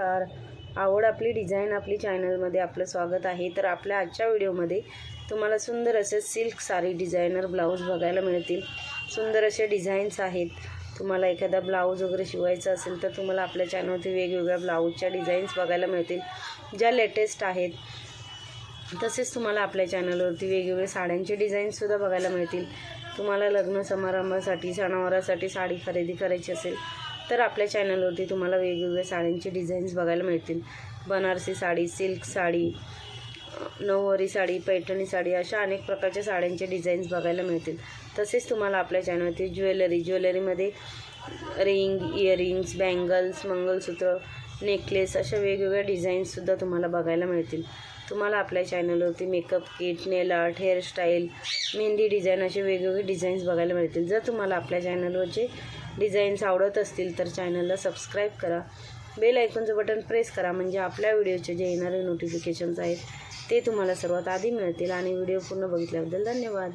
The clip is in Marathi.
नमस्कार. आवड आपली डिझाईन आपली चॅनलमध्ये आपलं स्वागत आहे. तर आपल्या आजच्या व्हिडिओमध्ये तुम्हाला सुंदर असे सिल्क साडी डिझायनर ब्लाऊज बघायला मिळतील. सुंदर असे डिझाईन्स आहेत. तुम्हाला एखादा ब्लाऊज वगैरे शिवायचा असेल तर तुम्हाला आपल्या चॅनलवरती वेगवेगळ्या ब्लाऊजच्या डिझाईन्स बघायला मिळतील, ज्या लेटेस्ट आहेत. तसेच तुम्हाला आपल्या चॅनलवरती वेगवेगळे साड्यांचे डिझाईन्ससुद्धा बघायला मिळतील. तुम्हाला लग्न समारंभासाठी सणावारासाठी साडी खरेदी करायची असेल तर आपल्या चॅनलवरती तुम्हाला वेगवेगळ्या साड्यांचे डिझाईन्स बघायला मिळतील. बनारसी साडी, सिल्क साडी, नऊवारी साडी, पैठणी साडी अशा अनेक प्रकारच्या साड्यांचे डिझाईन्स बघायला मिळतील. तसेच तुम्हाला आपल्या चॅनलवरती ज्वेलरीमध्ये ring, earrings, bangles, mangalsutra, necklace अशा वेगवेगळ्या डिझाईन्ससुद्धा तुम्हाला बघायला मिळतील. तुम्हाला आपल्या चॅनलवरती makeup kit, nail art, hairstyle, mehndi design असे वेगवेगळे डिझाईन्स बघायला मिळतील. जर तुम्हाला आपल्या चॅनलवरचे डिझाईन्स आवडत असतील तर चॅनलला सबस्क्राईब करा. बेल आयकॉनचं बटन प्रेस करा, म्हणजे आपल्या व्हिडिओचे जे येणारे नोटिफिकेशन्स आहेत ते तुम्हाला सर्वात आधी मिळतील. आणि व्हिडिओ पूर्ण बघितल्याबद्दल धन्यवाद.